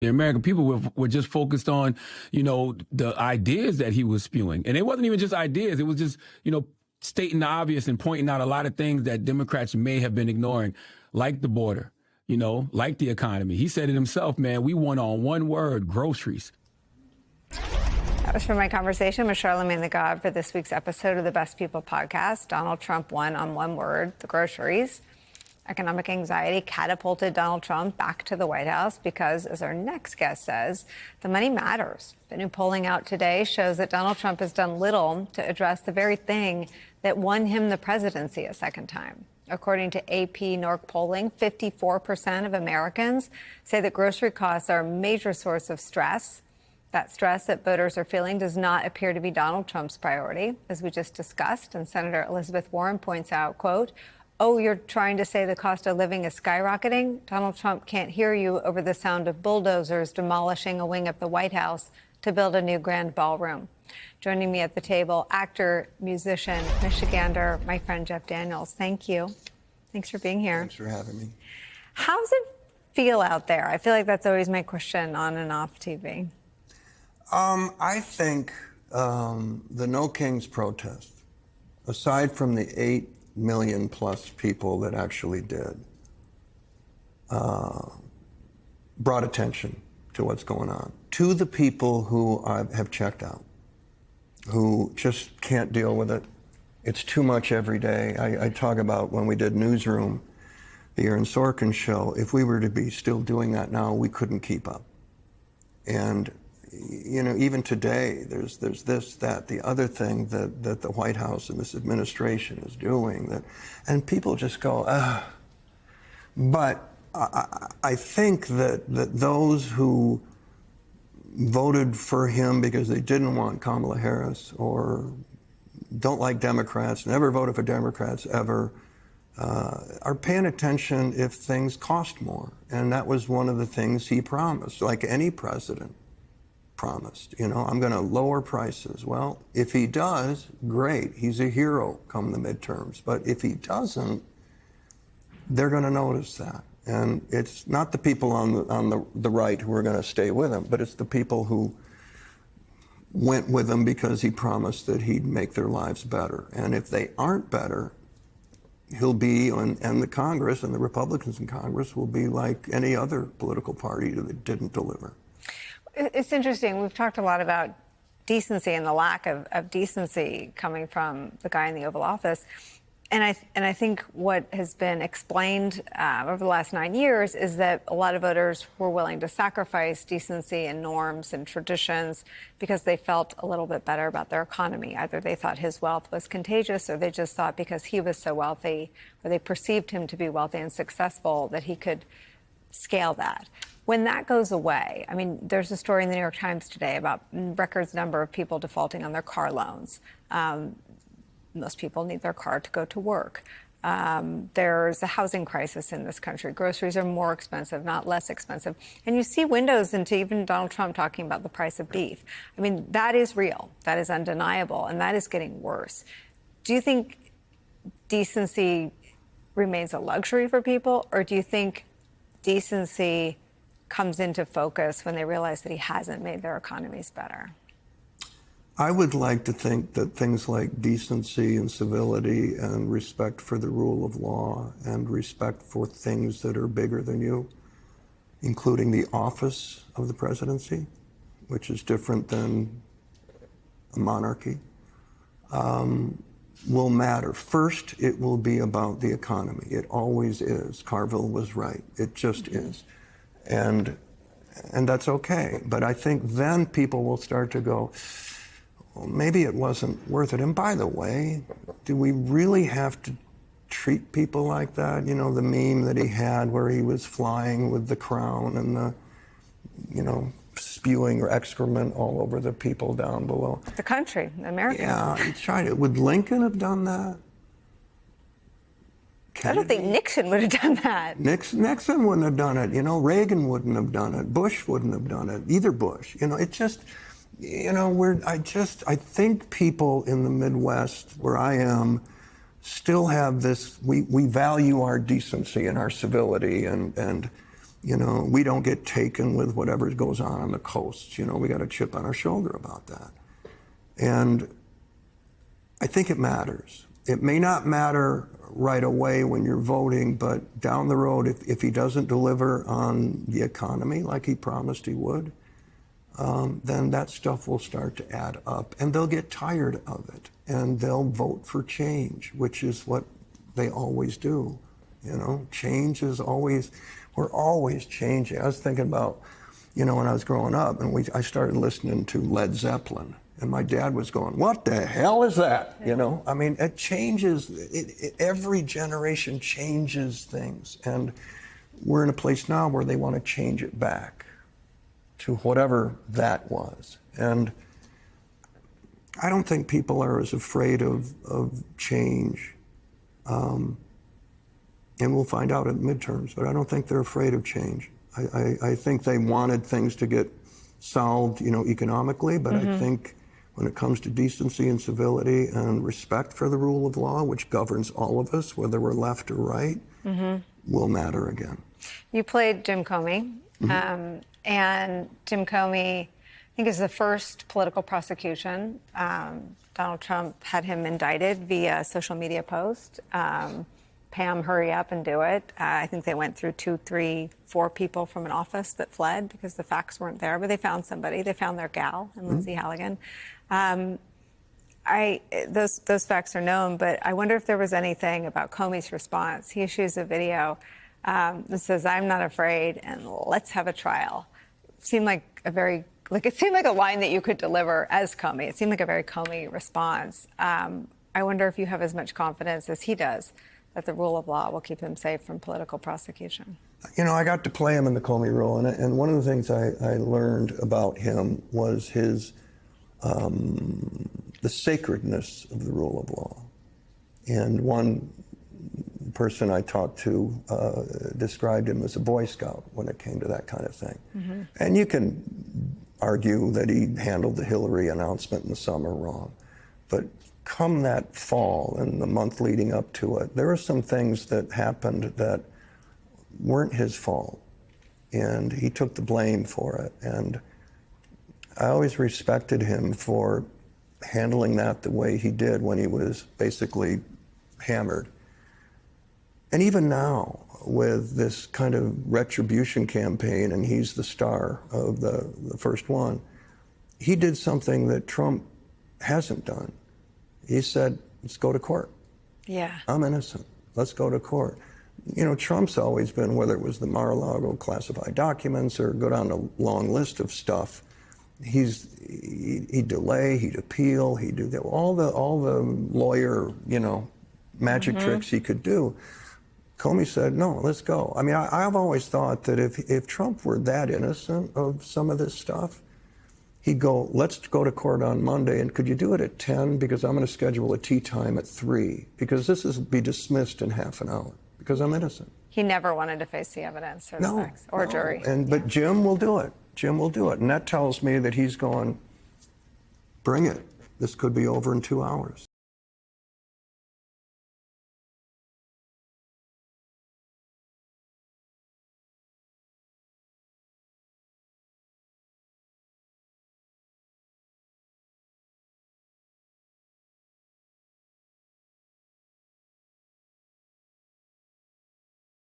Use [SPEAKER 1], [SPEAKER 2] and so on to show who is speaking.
[SPEAKER 1] The American people were just focused on, the ideas that he was spewing. And it wasn't even just ideas. It was just, stating the obvious and pointing out a lot of things that Democrats may have been ignoring, like the border, like the economy. He said it himself, man, we won on one word: groceries.
[SPEAKER 2] That was from my conversation with Charlamagne tha God for this week's episode of the Best People podcast. Donald Trump won on one word: the groceries. Economic anxiety catapulted Donald Trump back to the White House because, as our next guest says, the money matters. The new polling out today shows that Donald Trump has done little to address the very thing that won him the presidency a second time. According to AP NORC polling, 54% of Americans say that grocery costs are a major source of stress. That stress that voters are feeling does not appear to be Donald Trump's priority, as we just discussed. And Senator Elizabeth Warren points out, quote, "Oh, you're trying to say the cost of living is skyrocketing? Donald Trump can't hear you over the sound of bulldozers demolishing a wing of the White House to build a new grand ballroom." Joining me at the table, actor, musician, Michigander, my friend Jeff Daniels. Thank you. Thanks for being here.
[SPEAKER 3] Thanks for having me.
[SPEAKER 2] How's it feel out there? I feel like that's always my question on and off TV.
[SPEAKER 3] I think the No Kings protest, aside from the 8 million plus people that actually did, brought attention to what's going on. To the people who have checked out, who just can't deal with it. It's too much every day. I talk about when we did Newsroom, the Aaron Sorkin show. If we were to be still doing that now, we couldn't keep up. And even today, there's this, that, the other thing that the White House and this administration is doing, and people just go, ah. But I think that those who voted for him because they didn't want Kamala Harris or don't like Democrats, never voted for Democrats ever, are paying attention if things cost more. And that was one of the things he promised, like any president promised. I'm going to lower prices. Well, if he does, great. He's a hero come the midterms. But if he doesn't, they're going to notice that. And it's not the people on the right who are going to stay with him, but it's the people who went with him because he promised that he'd make their lives better. And if they aren't better, he'll be, and the Congress and the Republicans in Congress will be like any other political party that didn't deliver.
[SPEAKER 2] It's interesting. We've talked a lot about decency and the lack of decency coming from the guy in the Oval Office. And I think what has been explained over the last 9 years is that a lot of voters were willing to sacrifice decency and norms and traditions because they felt a little bit better about their economy. Either they thought his wealth was contagious, or they just thought because he was so wealthy, or they perceived him to be wealthy and successful, that he could scale that. When that goes away, I mean, there's a story in the New York Times today about record number of people defaulting on their car loans. Most people need their car to go to work. There's a housing crisis in this country. Groceries are more expensive, not less expensive. And you see windows into even Donald Trump talking about the price of beef. I mean, that is real. That is undeniable. And that is getting worse. Do you think decency remains a luxury for people? Or do you think decency comes into focus when they realize that he hasn't made their economies better?
[SPEAKER 3] I would like to think that things like decency and civility and respect for the rule of law and respect for things that are bigger than you, including the office of the presidency, which is different than a monarchy, will matter. First, it will be about the economy. It always is. Carville was right. It just is. And that's okay. But I think then people will start to go, well, maybe it wasn't worth it. And by the way, do we really have to treat people like that? The meme that he had where he was flying with the crown and the, spewing or excrement all over the people down below.
[SPEAKER 2] The country, America.
[SPEAKER 3] Yeah, he tried it. Would Lincoln have done that? Kennedy?
[SPEAKER 2] I don't think Nixon would have done that.
[SPEAKER 3] Nixon wouldn't have done it. Reagan wouldn't have done it. Bush wouldn't have done it. Either Bush. It just... I think people in the Midwest, where I am, still have this, we value our decency and our civility and You know, we don't get taken with whatever goes on the coasts. You know, we got a chip on our shoulder about that. And I think it matters. It may not matter right away when you're voting, but down the road, if he doesn't deliver on the economy like he promised he would, then that stuff will start to add up, and they'll get tired of it, and they'll vote for change, which is what they always do. You know, change is always, we're always changing. I was thinking about, you know, when I was growing up, and I started listening to Led Zeppelin, and my dad was going, "What the hell is that?" You know, I mean, it changes. Every generation changes things, and we're in a place now where they want to change it back to whatever that was. And I don't think people are as afraid of change. And we'll find out at midterms, but I don't think they're afraid of change. I think they wanted things to get solved, you know, economically, but I think when it comes to decency and civility and respect for the rule of law, which governs all of us, whether we're left or right, will matter again.
[SPEAKER 2] You played Jim Comey, and Jim Comey, I think, is the first political prosecution. Donald Trump had him indicted via social media post. Pam, hurry up and do it. I think they went through 2, 3, 4 people from an office that fled because the facts weren't there, but they found somebody. They found their gal, and Lindsay Halligan. Those facts are known, but I wonder if there was anything about Comey's response. He issues a video that says, "I'm not afraid, and let's have a trial." It seemed like it seemed like a line that you could deliver as Comey. It seemed like a very Comey response. I wonder if you have as much confidence as he does that the rule of law will keep him safe from political prosecution.
[SPEAKER 3] You know, I got to play him in the Comey role, and one of the things I learned about him was the sacredness of the rule of law. And one person I talked to described him as a Boy Scout when it came to that kind of thing. And you can argue that he handled the Hillary announcement in the summer wrong, but come that fall and the month leading up to it, there were some things that happened that weren't his fault, and he took the blame for it. And I always respected him for handling that the way he did when he was basically hammered. And even now, with this kind of retribution campaign, and he's the star of the first one, he did something that Trump hasn't done. He said, "Let's go to court.
[SPEAKER 2] Yeah.
[SPEAKER 3] I'm innocent. Let's go to court." You know, Trump's always been, whether it was the Mar-a-Lago classified documents or go down a long list of stuff, he'd delay, he'd appeal, he'd do that, all the lawyer, you know, magic tricks he could do. Comey said, "No, let's go." I mean, I've always thought that if Trump were that innocent of some of this stuff, he'd go, "Let's go to court on Monday, and could you do it at 10? Because I'm going to schedule a tea time at 3, because this will be dismissed in half an hour, because I'm innocent."
[SPEAKER 2] He never wanted to face the evidence or the facts or jury.
[SPEAKER 3] But Jim will do it. Jim will do it. And that tells me that he's going, "Bring it. This could be over in 2 hours."